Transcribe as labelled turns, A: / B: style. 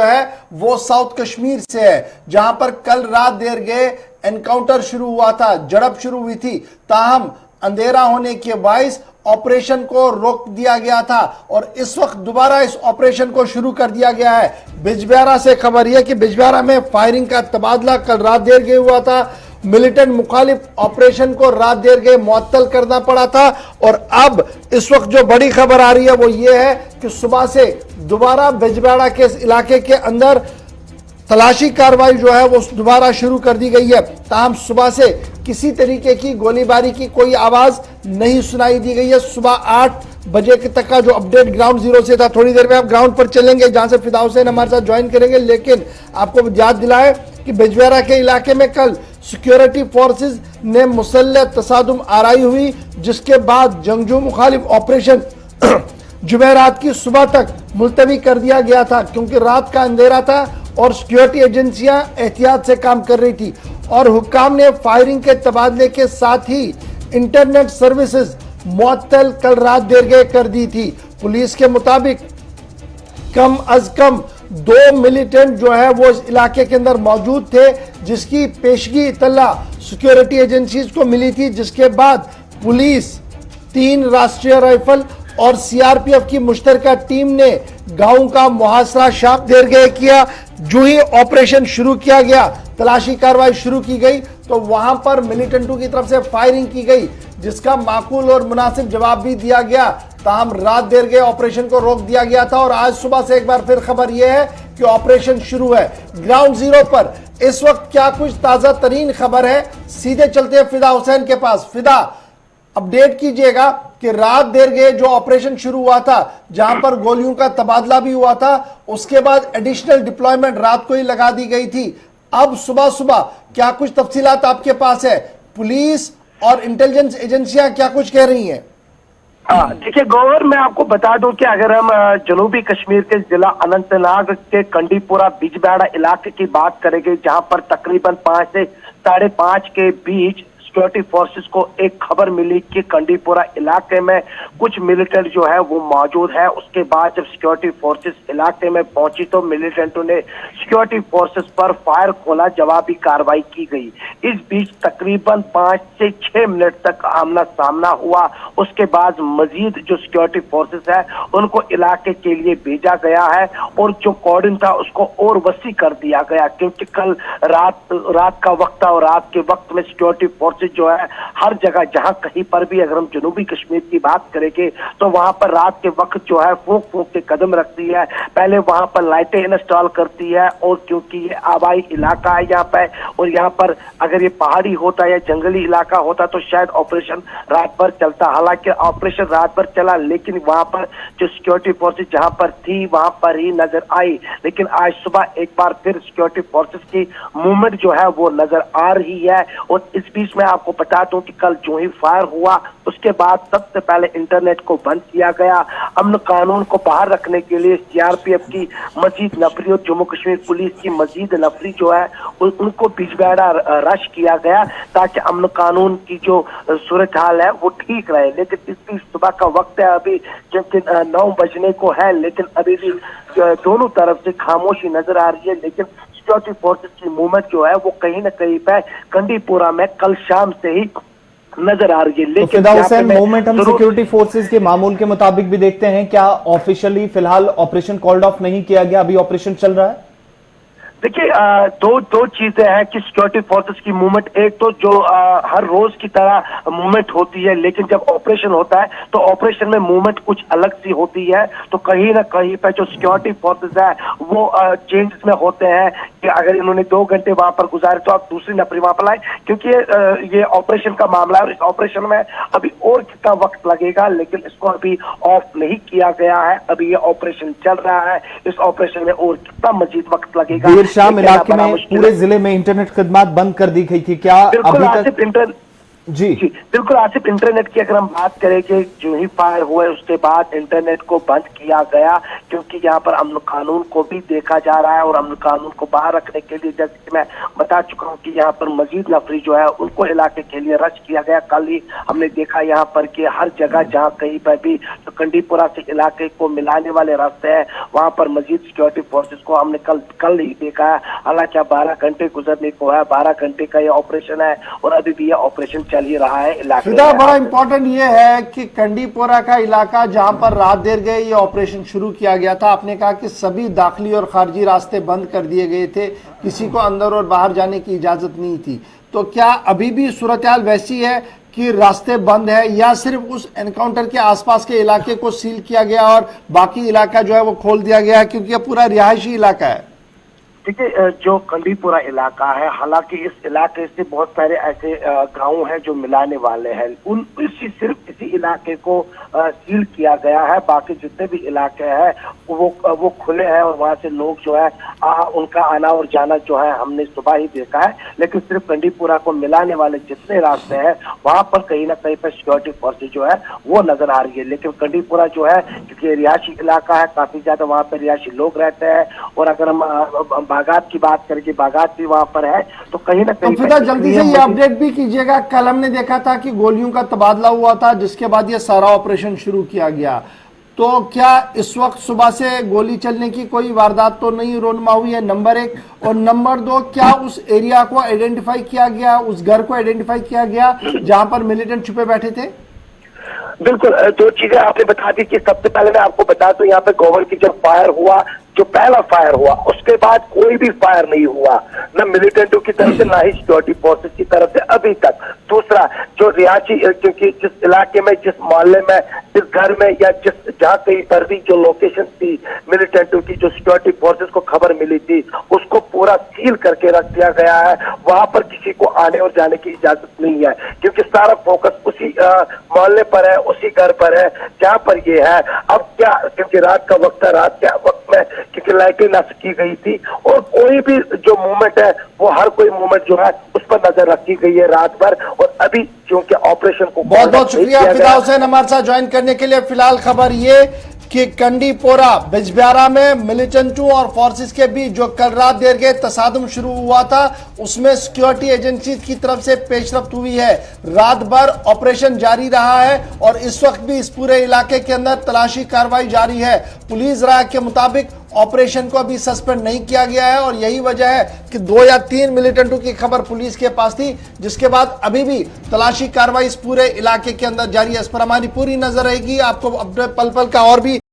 A: है वो साउथ कश्मीर से है, जहां पर कल रात देर गए एनकाउंटर शुरू हुआ था, झड़प शुरू हुई थी। ताहम अंधेरा होने के बायस ऑपरेशन को रोक दिया गया था और इस वक्त दोबारा इस ऑपरेशन को शुरू कर दिया गया है। बिजबिहारा से खबर यह कि बिजबिहारा में फायरिंग का तबादला कल रात देर गए हुआ था। मिलिटेंट मुखालिफ ऑपरेशन को रात देर गए मुअत्तल करना पड़ा था और अब इस वक्त जो बड़ी खबर आ रही है वो ये है कि सुबह से दोबारा बिजबिहारा के इस इलाके के अंदर तलाशी कार्रवाई जो है वो दोबारा शुरू कर दी गई है। ताहम सुबह से किसी तरीके की गोलीबारी की कोई आवाज नहीं सुनाई दी गई है। सुबह 8 बजे तक का जो अपडेट ग्राउंड जीरो से था, थोड़ी देर में आप ग्राउंड पर चलेंगे जहां से फिदा हुसैन हमारे साथ ज्वाइन करेंगे। लेकिन आपको याद दिलाए कि बिजबिहारा के इलाके में कल सिक्योरिटी फोर्सेस ने मुसल्लह तसादुम आराई हुई, जिसके बाद जंगजू मुखालिफ ऑपरेशन जुमेरात की सुबह तक मुलतवी कर दिया गया था, क्योंकि रात का अंधेरा था और सिक्योरिटी एजेंसियां एहतियात से काम कर रही थी और हुक्काम ने फायरिंग के तबादले के साथ ही इंटरनेट सर्विसेज मुअत्तल कल रात देर गए कर दी थी। पुलिस के मुताबिक कम अज कम 2 मिलिटेंट जो है वो इस इलाके के अंदर मौजूद थे, जिसकी पेशगी इत्तला सिक्योरिटी एजेंसीज को मिली थी, जिसके बाद पुलिस 3 राष्ट्रीय राइफल और सीआरपीएफ की मुश्तरका टीम ने गांव का मुहासरा शाम देर गए किया। जो ही ऑपरेशन शुरू किया गया, तलाशी कार्रवाई शुरू की गई तो वहां पर मिलिटेंटों की तरफ से फायरिंग की गई, जिसका माकूल और मुनासिब जवाब भी दिया गया। ताहम रात देर गए ऑपरेशन को रोक दिया गया था और आज सुबह से एक बार फिर खबर यह है कि ऑपरेशन शुरू है। ग्राउंड जीरो पर इस वक्त क्या कुछ ताजा तरीन खबर है, सीधे चलते हैं फिदा हुसैन के पास। फिदा, अपडेट कीजिएगा कि रात देर गए जो ऑपरेशन शुरू हुआ था, जहां पर गोलियों का तबादला भी हुआ था, उसके बाद एडिशनल डिप्लॉयमेंट रात को ही लगा दी गई थी। अब सुबह सुबह क्या कुछ तफसीलात आपके पास है? पुलिस और इंटेलिजेंस एजेंसियां क्या कुछ कह रही हैं?
B: देखिए गौर, मैं आपको बता दूं कि अगर हम जनूबी कश्मीर के जिला अनंतनाग के कंडीपुरा बिजबिहारा इलाके की बात करेंगे, जहां पर तकरीबन 5 से 5:30 के बीच सिक्योरिटी फोर्सेस को एक खबर मिली कि कंडीपुरा इलाके में कुछ मिलिटेंट जो है वो मौजूद है। उसके बाद जब सिक्योरिटी फोर्सेस इलाके में पहुंची तो मिलिटेंटों ने सिक्योरिटी फोर्सेस पर फायर खोला, जवाबी कार्रवाई की गई। इस बीच तकरीबन 5 से 6 मिनट तक आमना सामना हुआ। उसके बाद मजीद जो सिक्योरिटी फोर्सेस है उनको इलाके के लिए भेजा गया है और जो कॉर्डन था उसको और वसी कर दिया गया, क्योंकि कल रात का वक्त था और रात के वक्त में सिक्योरिटी फोर्सेस जो है हर जगह, जहां कहीं पर भी अगर हम जनूबी कश्मीर की बात करेंगे तो वहां पर रात के वक्त जो है फूंक फूंक के कदम रखती है। पहले वहां पर लाइटें इंस्टॉल करती है और क्योंकि ये आबाई इलाका है यहाँ पे और यहाँ पर अगर ये पहाड़ी होता या जंगली इलाका होता तो शायद ऑपरेशन रात भर चलता। हालांकि ऑपरेशन रात भर चला, लेकिन वहां पर जो सिक्योरिटी फोर्सेस जहां पर थी वहां पर ही नजर आई। लेकिन आज सुबह एक बार फिर सिक्योरिटी फोर्सेस की मूवमेंट जो है वो नजर आ रही है। और इस बीच में आपको बता दूं कि कल जो ही फायर हुआ उसके बाद सबसे पहले इंटरनेट को बंद किया गया। अमन कानून को बाहर रखने के लिए सीआरपीएफ की मजीद नफरी और जम्मू कश्मीर पुलिस की मजीद नफरी जो है उनको बिजबिहारा रश किया गया ताकि अमन कानून की जो सूरत हाल है वो ठीक रहे। लेकिन इस बीच सुबह का वक्त है, अभी जबकि 9 बजने को है, लेकिन अभी भी दोनों तरफ से खामोशी नजर आ रही है। लेकिन सिक्योरिटी फोर्सेस की मूवमेंट जो है वो कहीं न कहीं पे कंडीपुरा में कल शाम से ही नजर आ रही है। लेकिन
C: फिदा हुसैन, मूवमेंट हम सिक्योरिटी फोर्सेस के मामूल के मुताबिक भी देखते हैं, क्या ऑफिशियली फिलहाल ऑपरेशन कॉल्ड ऑफ नहीं किया गया, अभी ऑपरेशन चल रहा है?
B: देखिए दो चीजें हैं कि सिक्योरिटी फोर्सेस की मूवमेंट, एक तो जो हर रोज की तरह मूवमेंट होती है, लेकिन जब ऑपरेशन होता है तो ऑपरेशन में मूवमेंट कुछ अलग सी होती है। तो कहीं ना कहीं पे जो सिक्योरिटी फोर्सेस है वो चेंजेस में होते हैं कि अगर इन्होंने 2 घंटे वहां पर गुजारे तो आप दूसरी नफरी वहां पर लाए, क्योंकि ये ऑपरेशन का मामला है और इस ऑपरेशन में अभी और कितना वक्त लगेगा, लेकिन इसको अभी ऑफ नहीं किया गया है। अभी ये ऑपरेशन चल रहा है, इस ऑपरेशन में और कितना मजीद वक्त लगेगा।
C: शाम इलाके में पूरे जिले में इंटरनेट खिदमत बंद कर दी गई थी, क्या अभी तक जी
B: जी बिल्कुल आसिफ, इंटरनेट की अगर हम बात करें कि जो ही फायर हुए उसके बाद इंटरनेट को बंद किया गया, क्योंकि यहाँ पर अमन कानून को भी देखा जा रहा है और अमन कानून को बाहर रखने के लिए, जैसे कि मैं बता चुका हूँ कि यहाँ पर मजीद नफरी जो है उनको इलाके के लिए रश किया गया। कल ही हमने देखा यहाँ पर कि हर जगह जहाँ कहीं पर भी जो कंडीपुरा से इलाके को मिलाने वाले रास्ते हैं वहाँ पर मजीद सिक्योरिटी फोर्सेस को हमने कल ही देखा है। हालांकि 12 घंटे गुजरने को है, 12 घंटे का ये ऑपरेशन है और अभी भी ये ऑपरेशन चल ही रहा है इलाके
A: फिदा,
B: में।
A: बड़ा इंपॉर्टेंट ये है कि कंडीपोरा का इलाका जहां पर रात देर गए ये ऑपरेशन शुरू किया गया था, आपने कहा कि सभी दाखिली और खारजी रास्ते बंद कर दिए गए थे, किसी को अंदर और बाहर जाने की इजाजत नहीं थी। तो क्या अभी भी सूरत हाल वैसी है कि रास्ते बंद है या सिर्फ उस एनकाउंटर के आसपास के इलाके को सील किया गया और बाकी इलाका जो है वो खोल दिया गया है, क्योंकि यह पूरा रिहायशी इलाका है?
B: देखिए, जो कंडीपुरा इलाका है, हालांकि इस इलाके से बहुत सारे ऐसे गांव हैं जो मिलाने वाले हैं, सिर्फ इसी इलाके को सील किया गया है। बाकी जितने भी इलाके हैं वो खुले हैं और वहां से लोग जो है उनका आना और जाना जो है हमने सुबह ही देखा है। लेकिन सिर्फ कंडीपुरा को मिलाने वाले जितने रास्ते हैं वहां पर कहीं ना कहीं पर सिक्योरिटी फोर्सेज जो है वो नजर आ रही है। लेकिन कंडीपुरा जो है, क्योंकि रिहायशी इलाका है, काफी ज्यादा वहां पर रिहायशी लोग रहते हैं और अगर हम बागात की बात करें कि बागात भी वहां पर है तो कहीं ना कहीं
A: फिदा, जल्दी से ये अपडेट भी कीजिएगा। कल हमने देखा था कि गोलियों का तबादला हुआ था जिसके बाद ये सारा ऑपरेशन शुरू किया गया, तो क्या इस वक्त सुबह से गोली चलने की कोई वारदात तो नहीं रोनमा हुई है? नंबर 1। और नंबर 2, क्या उस एरिया को आइडेंटिफाई किया गया, उस घर को आइडेंटिफाई किया गया जहां पर मिलिटेंट छुपे बैठे थे?
B: बिल्कुल, दो चीजें आपने बता दी कि सबसे पहले मैं आपको बता दूं, यहाँ पे गोवर की जब फायर हुआ, जो पहला फायर हुआ उसके बाद कोई भी फायर नहीं हुआ, न मिलिटेंटों की तरफ से ना ही सिक्योरिटी फोर्सेस की तरफ से अभी तक। दूसरा, जो रिहायशी, क्योंकि जिस इलाके में, जिस मोहल्ले में, जिस घर में या जिस जहाँ कहीं पर भी जो लोकेशन थी मिलिटेंटों की, जो सिक्योरिटी फोर्सेस को खबर मिली थी, उसको पूरा सील करके रख दिया गया है। वहां पर किसी को आने और जाने की इजाजत नहीं है, क्योंकि सारा फोकस उसी मोहल्ले पर है, उसी घर पर है जहाँ पर ये है। अब क्या, क्योंकि रात का वक्त है, रात के वक्त में क्योंकि लाइटें नष्ट की गई थी और कोई भी जो मूवमेंट है वो हर कोई मूवमेंट जो है उस पर नजर रखी गई है रात भर। और अभी क्योंकि ऑपरेशन को
A: बहुत बहुत शुक्रिया फिदा हुसैन हमारे साथ ज्वाइन करने के लिए। फिलहाल खबर ये कि कंडीपोरा बिजबियारा में मिलिटेंटों और फोर्सेस के बीच जो कल रात देर के तसादुम शुरू हुआ था उसमें सिक्योरिटी एजेंसी की तरफ से पेशरफ्त हुई है। रात भर ऑपरेशन जारी रहा है और इस वक्त भी इस पूरे इलाके के अंदर तलाशी कार्रवाई जारी है। पुलिस राय के मुताबिक ऑपरेशन को अभी सस्पेंड नहीं किया गया है और यही वजह है कि 2 या 3 मिलिटेंटों की खबर पुलिस के पास थी, जिसके बाद अभी भी तलाशी कार्रवाई इस पूरे इलाके के अंदर जारी है। इस पर हमारी पूरी नजर रहेगी। आपको अपने पल पल का और भी